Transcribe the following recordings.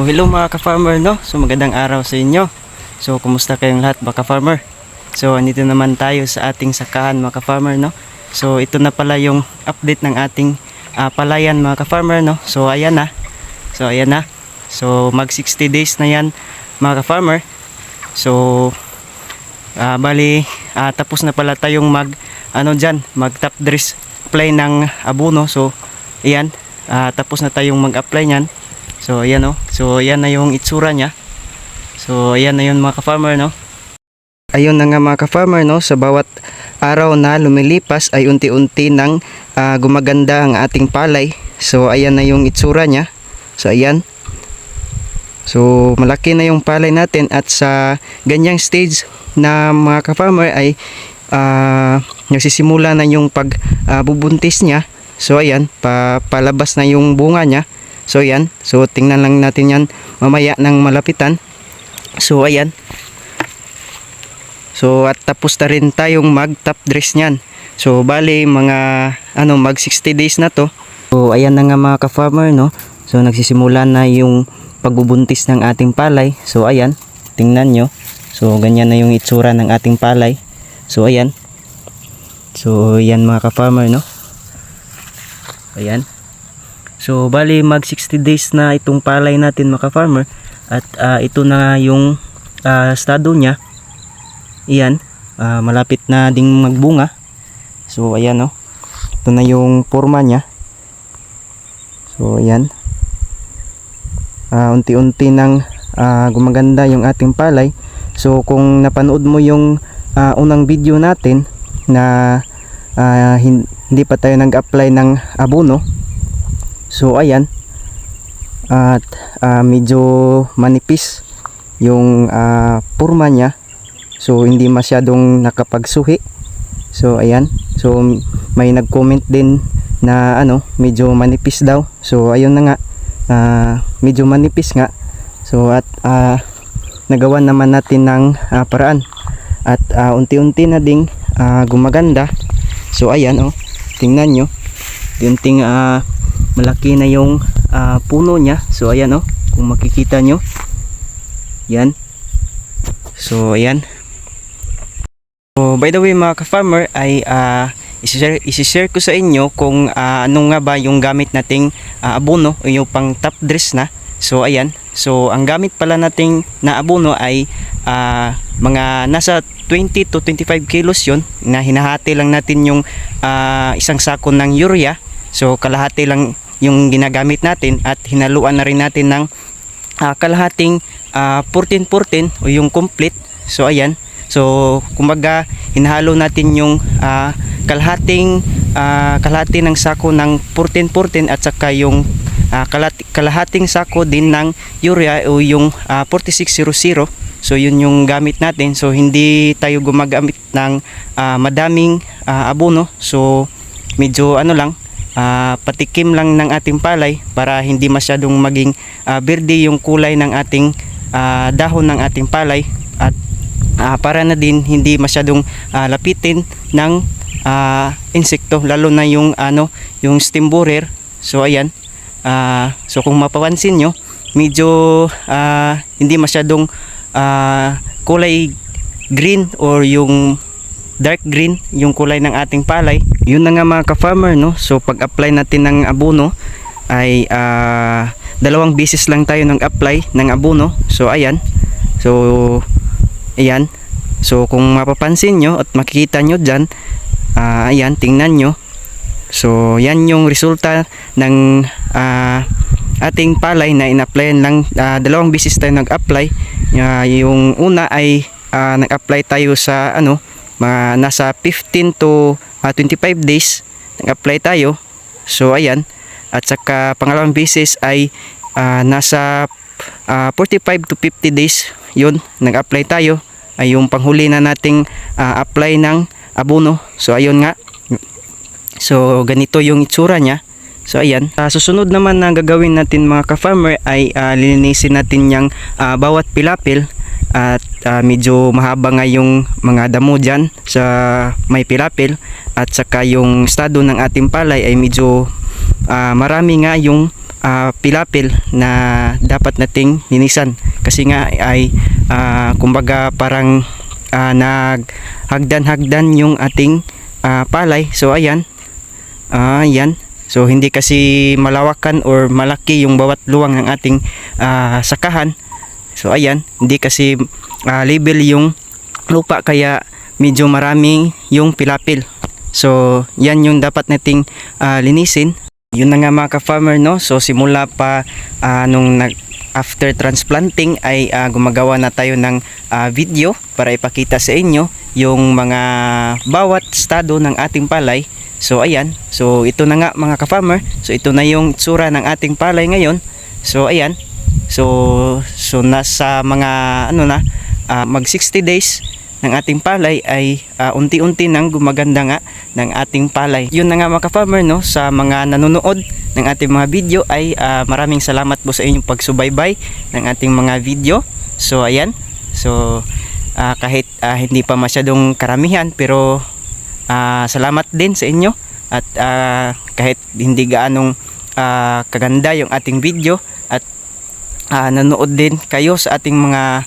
Hello mga ka-farmer, no? So magandang araw sa inyo. So kumusta kayong lahat mga ka-farmer? So andito naman tayo sa ating sakahan mga ka-farmer, no? So ito na pala yung update ng ating palayan mga ka-farmer, no? So ayan na. So mag 60 days na yan mga ka-farmer. So tapos na pala tayong mag top dress apply ng abono. So ayan, tapos na tayong mag-apply niyan. So ayan, oh. So ayan na yung itsura niya. So ayan na yun mga ka-farmer, no. Ayun na nga mga ka-farmer, no. Sa bawat araw na lumilipas ay unti-unti nang gumaganda ang ating palay. So ayan na yung itsura niya. So ayan. So malaki na yung palay natin at sa ganyang stage na mga ka-farmer ay nagsisimula na yung pagbubuntis niya. So ayan, palabas na yung bunga niya. So ayan, so tingnan lang natin yan mamaya ng malapitan. So ayan. So at tapos na rin tayong mag top dress niyan. So bali mga mag 60 days na to. So ayan na nga mga ka-farmer, no. So nagsisimula na yung pagbubuntis ng ating palay. So ayan, tingnan nyo. So ganyan na yung itsura ng ating palay. So ayan. So ayan mga ka-farmer, no. Ayan. So bali mag 60 days na itong palay natin mga ka-farmer. At ito na yung estado niya. Ayan, malapit na ding magbunga. So ayan, no. Ito na yung forma niya. So ayan. Unti-unti nang gumaganda yung ating palay. So kung napanood mo yung unang video natin na hindi pa tayo nag-apply ng abono. So ayan, at medyo manipis yung forma niya. So hindi masyadong nakapagsuhi. So ayan, so may nag-comment din na medyo manipis daw. So ayun na nga, medyo manipis nga. So at nagawan naman natin ng paraan. At unti-unti na ding gumaganda. So ayan, oh, tingnan nyo. Unting malaki na yung puno niya. So ayan, oh, kung makikita nyo. Yan. So ayan. So by the way mga ka-farmer ay isi-share ko sa inyo kung ano nga ba yung gamit nating abono o yung pang top dress na. So ayan. So ang gamit pala nating na abono ay mga nasa 20 to 25 kilos yun, na hinahati lang natin yung isang sako ng urea. So kalahati lang yung ginagamit natin at hinaluan na rin natin ng kalahating 14-14 o yung complete. So ayan. So kumbaga hinahalo natin yung kalahati ng sako ng 14-14 at saka yung kalahating sako din ng urea o yung 4600. So yun yung gamit natin. So hindi tayo gumagamit ng madaming abono. So medyo patikim lang ng ating palay para hindi masyadong maging berde yung kulay ng ating dahon ng ating palay. At para na din hindi masyadong lapitin ng insekto, lalo na yung yung stem borer. So ayan. So kung mapapansin nyo, medyo hindi masyadong kulay green or yung dark green yung kulay ng ating palay. Yun na nga mga ka-farmer, no. So pag apply natin ng abono ay 2 beses lang tayo nag-apply ng abono. So ayan. So ayan. So kung mapapansin nyo at makikita nyo dyan, ayan, tingnan nyo. So yan yung resulta ng ating palay na in-applyan lang. 2 beses tayo nag-apply. Yung una ay nag-apply tayo sa mga nasa 15 to 25 days nag-apply tayo. So ayan. At saka pangalawang beses ay nasa 45 to 50 days yun nag-apply tayo. Ay yung panghuli na nating apply ng abono. So ayun nga. So ganito yung itsura niya. So ayan, susunod naman na gagawin natin mga ka-farmer ay lilinisin natin yung bawat pilapil. At medyo mahaba nga yung mga damo dyan sa may pilapil. At saka yung estado ng ating palay ay medyo marami nga yung pilapil na dapat nating linisan kasi nga ay kumbaga parang naghagdan-hagdan yung ating palay. So ayan, yan. So hindi kasi malawakan or malaki yung bawat luwang ng ating sakahan. So ayan, hindi kasi level yung lupa kaya medyo maraming yung pilapil. So yan yung dapat nating linisin. Yun na nga mga ka-farmer, no. So simula pa nung after transplanting ay gumagawa na tayo ng video para ipakita sa inyo yung mga bawat estado ng ating palay. So ayan, so ito na nga mga ka-farmer. So ito na yung tsura ng ating palay ngayon. So ayan, so nasa mga mag 60 days ng ating palay ay unti-unti nang gumaganda nga ng ating palay. Yun na nga mga ka-farmer, no, sa mga nanonood ng ating mga video ay maraming salamat po sa inyong pagsubaybay ng ating mga video. So ayan, so kahit hindi pa masyadong karamihan pero salamat din sa inyo at kahit hindi gaanong kaganda yung ating video at nanood din kayo sa ating mga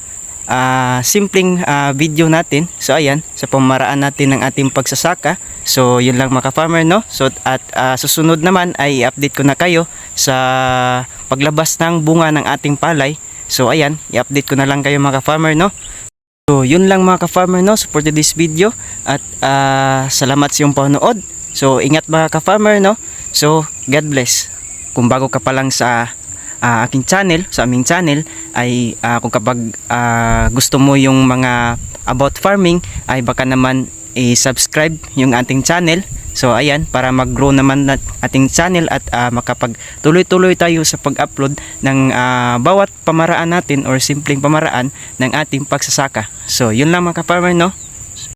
simpleng video natin. So ayan, sa pamaraan natin ng ating pagsasaka. So yun lang mga ka-farmer, no. So at susunod naman ay update ko na kayo sa paglabas ng bunga ng ating palay. So ayan, i-update ko na lang kayo mga ka-farmer, no. So yun lang mga ka-farmer, no, support this video at salamat sa iyong panonood. So ingat mga ka-farmer, no. So God bless. Kung bago ka pa lang sa aking channel, sa aming channel ay kung kapag gusto mo yung mga about farming ay baka naman i-subscribe yung ating channel. So ayan, para mag-grow naman ating channel at makapag tuloy-tuloy tayo sa pag-upload ng bawat pamaraan natin or simpleng pamaraan ng ating pagsasaka. So yun lang mga ka-farmer, no.